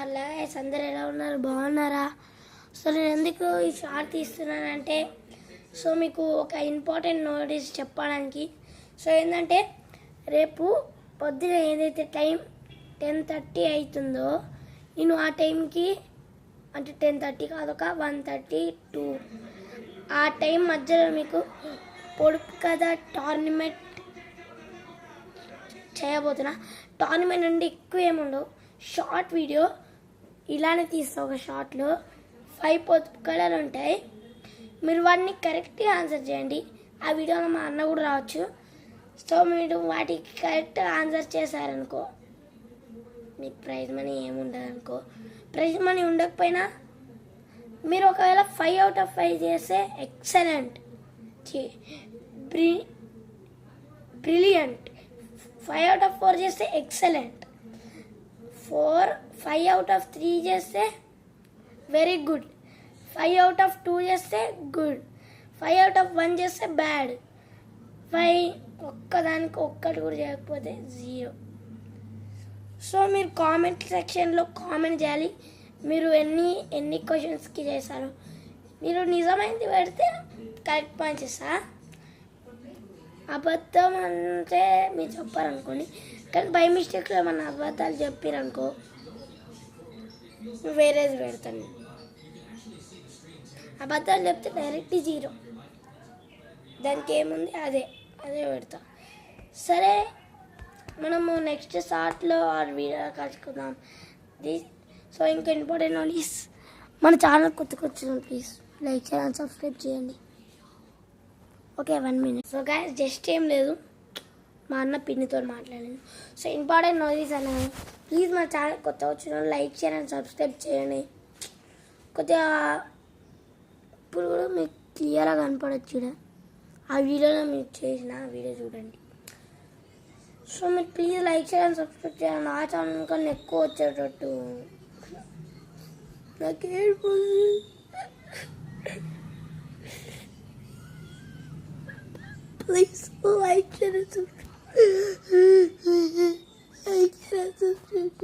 అలాగే అందరు ఎలా ఉన్నారు, బాగున్నారా? సో నేను ఎందుకు ఈ షార్ట్ తీస్తున్నానంటే మీకు ఒక ఇంపార్టెంట్ నోటీస్ చెప్పడానికి. సో ఏంటంటే రేపు పొద్దున ఏదైతే టైం 10:30 అవుతుందో నేను ఆ టైంకి అంటే 10:30 కాదు, ఒక 1:32 ఆ టైం మధ్యలో మీకు పొడుపు కథ టోర్నమెంట్ చేయబోతున్నా. టోర్నమెంట్ అంటే ఎక్కువ ఏముండవు, షార్ట్ వీడియో ఇలానే తీస్తా. ఒక షార్ట్లో 5 పొడుపు కథలు ఉంటాయి. మీరు వాటిని కరెక్ట్గా ఆన్సర్ చేయండి. ఆ వీడియోలో మా అన్న కూడా రావచ్చు. సో మీరు వాటికి కరెక్ట్గా ఆన్సర్ చేశారనుకో మీకు ప్రైజ్ మనీ ఏముండదు అనుకో. ప్రైజ్ మనీ ఉండకపోయినా మీరు ఒకవేళ 5 out of 5 చేస్తే ఎక్సలెంట్, బ్రిలియంట్. 5 out of 4 చేస్తే ఎక్సలెంట్. 5 out of 3 చేస్తే వెరీ గుడ్. 5 out of 2 చేస్తే గుడ్. 5 out of 1 చేస్తే బ్యాడ్. 5 ఒక్కదానికి ఒక్కటి కూడా చేయకపోతే 0. సో మీరు కామెంట్ సెక్షన్లో కామెంట్ చేయాలి మీరు ఎన్ని క్వశ్చన్స్కి చేశారు. మీరు నిజమైంది పెడితే కరెక్ట్ పాయింట్స్ ఇస్తా. అబద్ధం అంటే మీరు చెప్పారనుకోండి, కానీ బై మిస్టేక్లో ఏమన్నా అబద్ధాలు చెప్పారనుకో వేరేది పెడతాను. అబద్ధాలు చెప్తే డైరెక్ట్ 0, దానికి ఏముంది అదే పెడతా. సరే మనము నెక్స్ట్ షార్ట్లో వీడియో కలుసుకుందాం. సో ఇంకా ఇంపార్టెంట్ నోటీస్, మన ఛానల్ కొత్తగా వచ్చిన ప్లీజ్ లైక్ చేయండి, సబ్స్క్రైబ్ చేయండి. Okay 1 minute. So guys just ఏం లేదు, మా అన్న పిన్నితో మాట్లాడాను. సో ఇంపార్టెంట్ నోటీస్ అన్నాను, ప్లీజ్ మా ఛానల్ కొత్త వచ్చిన లైక్ చేయండి, సబ్స్క్రైబ్ చేయండి. కొద్దిగా ఇప్పుడు కూడా మీకు క్లియర్గా కనపడచ్చు ఆ వీడియోలో మీరు చేసిన వీడియో చూడండి. సో మీరు ప్లీజ్ లైక్ చేయండి, సబ్స్క్రైబ్ చేయండి. ఆ ఛానల్ కన్నా ఎక్కువ వచ్చేటట్టు నాకేం ప్లీజ్ లైక్ చేయండి, సబ్స్క్రైబ్